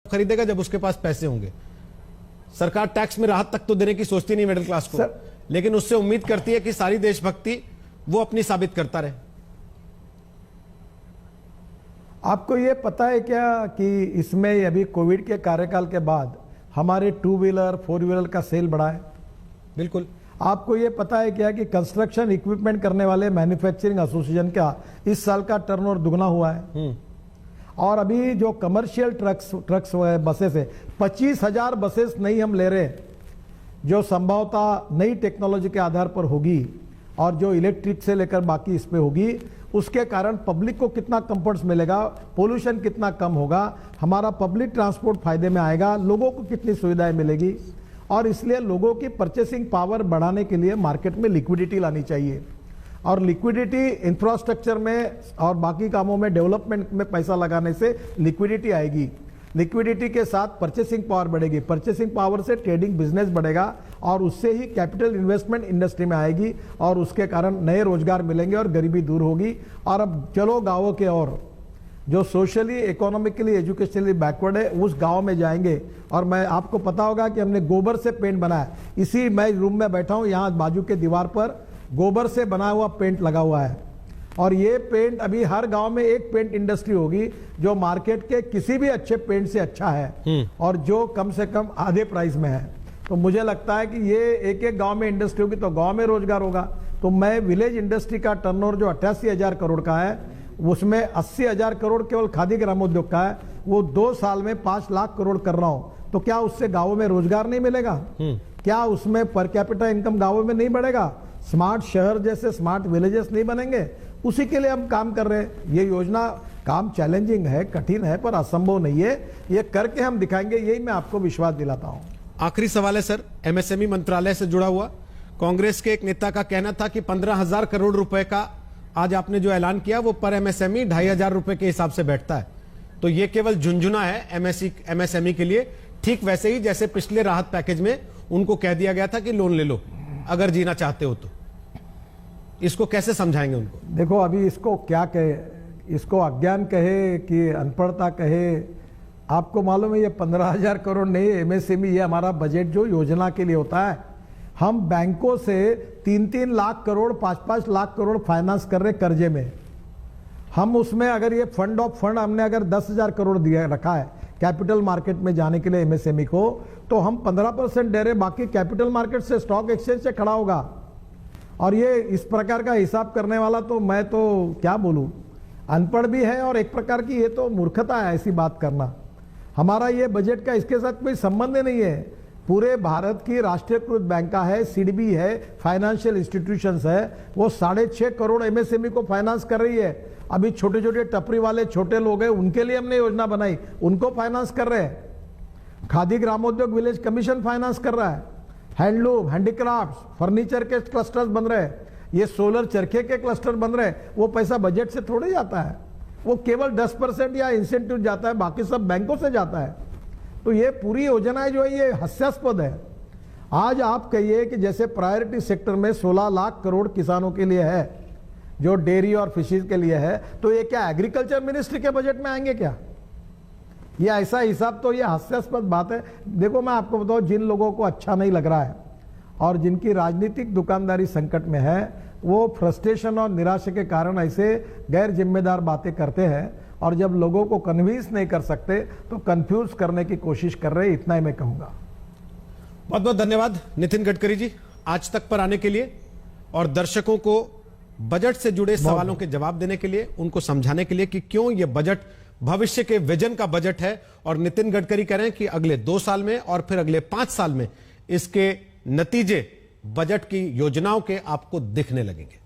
खरीदेगा जब उसके पास पैसे होंगे। सरकार टैक्स में राहत तक तो देने की सोचती नहीं मिडिल क्लास को, लेकिन उससे उम्मीद करती है कि सारी देशभक्ति वो अपनी साबित करता रहे। आपको ये पता है क्या कि इसमें अभी कोविड के कार्यकाल के बाद हमारे 2 व्हीलर 4 व्हीलर का सेल बढ़ा है? बिल्कुल। आपको ये पता है क्या कि कंस्ट्रक्शन इक्विपमेंट करने वाले मैन्युफैक्चरिंग एसोसिएशन का इस साल का टर्नओवर दुगना हुआ है? और अभी जो कमर्शियल ट्रक्स बसेस है, 25,000 बसेस नहीं हम ले रहे, जो संभवतः नई टेक्नोलॉजी के आधार पर होगी और जो इलेक्ट्रिक से लेकर बाकी इस पे होगी, उसके कारण पब्लिक को कितना कंफर्ट्स मिलेगा, पोल्यूशन कितना कम होगा, हमारा पब्लिक ट्रांसपोर्ट फायदे में आएगा, लोगों को कितनी सुविधाएं मिलेगी। और इसलिए लोगों की परचेसिंग पावर बढ़ाने के लिए मार्केट में लिक्विडिटी लानी चाहिए, और लिक्विडिटी इंफ्रास्ट्रक्चर में और बाकी कामों में डेवलपमेंट में पैसा लगाने से लिक्विडिटी आएगी। लिक्विडिटी के साथ परचेसिंग पावर बढ़ेगी, परचेसिंग पावर से ट्रेडिंग बिजनेस बढ़ेगा और उससे ही कैपिटल इन्वेस्टमेंट इंडस्ट्री में आएगी और उसके कारण नए रोजगार मिलेंगे और गरीबी दूर होगी। और अब चलो गांवों के और जो सोशली इकोनॉमिकली एजुकेशनली बैकवर्ड है उस गांव में जाएंगे। और मैं आपको पता होगा कि हमने गोबर से पेंट बनाया, इसी मैं रूम में बैठा हूं, यहाँ बाजू के दीवार पर गोबर से बना हुआ पेंट लगा हुआ है। और ये पेंट अभी हर गांव में एक पेंट इंडस्ट्री होगी जो मार्केट के किसी भी अच्छे पेंट से अच्छा है और जो कम से कम आधे प्राइस में है। तो मुझे लगता है कि ये एक एक गांव में इंडस्ट्री होगी तो गांव में रोजगार होगा। तो मैं विलेज इंडस्ट्री का टर्नओवर जो 88,000 करोड़ का है, उसमें 80,000 करोड़ केवल खादी ग्रामोद्योग का है, वो 2 साल में 5 लाख करोड़ कर रहा हूं। तो क्या उससे गांवों में रोजगार नहीं मिलेगा? क्या उसमें पर कैपिटा इनकम गांवों में नहीं बढ़ेगा? स्मार्ट शहर जैसे स्मार्ट विलेजेस नहीं बनेंगे? उसी के लिए हम काम कर रहे हैं। ये योजना काम चैलेंजिंग है, कठिन है, पर असंभव नहीं है। ये करके हम दिखाएंगे, यही मैं आपको विश्वास दिलाता हूं। आखिरी सवाल है सर, एमएसएमई मंत्रालय से जुड़ा हुआ। कांग्रेस के एक नेता का कहना था कि 15,000 करोड़ रुपए का आज आपने जो ऐलान किया वो पर एमएसएमई 2,500 रुपए के हिसाब से बैठता है। तो ये केवल झुंझुना है एमएसएमई के लिए, ठीक वैसे ही जैसे पिछले राहत पैकेज में उनको कह दिया गया था कि लोन ले लो अगर जीना चाहते हो तो। इसको कैसे समझाएंगे उनको? देखो, अभी इसको क्या कहे, इसको अज्ञान कहे कि अनपढ़ता कहे, आपको मालूम है ये 15,000 करोड़ नहीं, एमएसएमई ये हमारा बजट जो योजना के लिए होता है। हम बैंकों से 3-3 लाख करोड़ 5-5 लाख करोड़ फाइनेंस कर रहे कर्जे में। हम उसमें अगर ये फंड ऑफ फंड हमने अगर 10,000 करोड़ दिया रखा है कैपिटल मार्केट में जाने के लिए एमएसएमई को, तो हम 15% दे रहे, बाकी कैपिटल मार्केट से स्टॉक एक्सचेंज से खड़ा होगा। और ये इस प्रकार का हिसाब करने वाला तो मैं तो क्या बोलूं, अनपढ़ भी है और एक प्रकार की ये तो मूर्खता है ऐसी बात करना। हमारा ये बजट का इसके साथ कोई संबंध नहीं है। पूरे भारत की राष्ट्रीयकृत बैंक है, सिडबी है, फाइनेंशियल इंस्टीट्यूशंस है, वो 6.5 करोड़ एमएसएमई को फाइनेंस कर रही है। अभी छोटे छोटे टपरी वाले छोटे लोग हैं, उनके लिए हमने योजना बनाई, उनको फाइनेंस कर रहे हैं। खादी ग्रामोद्योग विलेज कमीशन फाइनेंस कर रहा है। हैंडलूम, हैंडीक्राफ्ट, फर्नीचर के क्लस्टर्स बन रहे हैं, ये सोलर चरखे के क्लस्टर बन रहे हैं। वो पैसा बजट से थोड़े जाता है, वो केवल 10% या इंसेंटिव जाता है, बाकी सब बैंकों से जाता है। तो ये पूरी योजना जो है ये हास्यास्पद है। आज आप कहिए कि जैसे प्रायोरिटी सेक्टर में 16 लाख करोड़ किसानों के लिए है, जो डेयरी और फिशरीज के लिए है, तो ये क्या एग्रीकल्चर मिनिस्ट्री के बजट में आएंगे क्या? ये ऐसा हिसाब, तो ये हास्यास्पद बात है। देखो, मैं आपको बताऊं, जिन लोगों को अच्छा नहीं लग रहा है और जिनकी राजनीतिक दुकानदारी संकट में है, वो फ्रस्ट्रेशन और निराशा के कारण ऐसे गैर जिम्मेदार बातें करते हैं, और जब लोगों को कन्विंस नहीं कर सकते तो कंफ्यूज करने की कोशिश कर रहे हैं। इतना ही मैं कहूंगा। बहुत बहुत धन्यवाद नितिन गडकरी जी आज तक पर आने के लिए और दर्शकों को बजट से जुड़े सवालों के जवाब देने के लिए, उनको समझाने के लिए कि क्यों यह बजट भविष्य के विजन का बजट है। और नितिन गडकरी कह रहे हैं कि अगले 2 साल में और फिर अगले 5 साल में इसके नतीजे बजट की योजनाओं के आपको दिखने लगेंगे।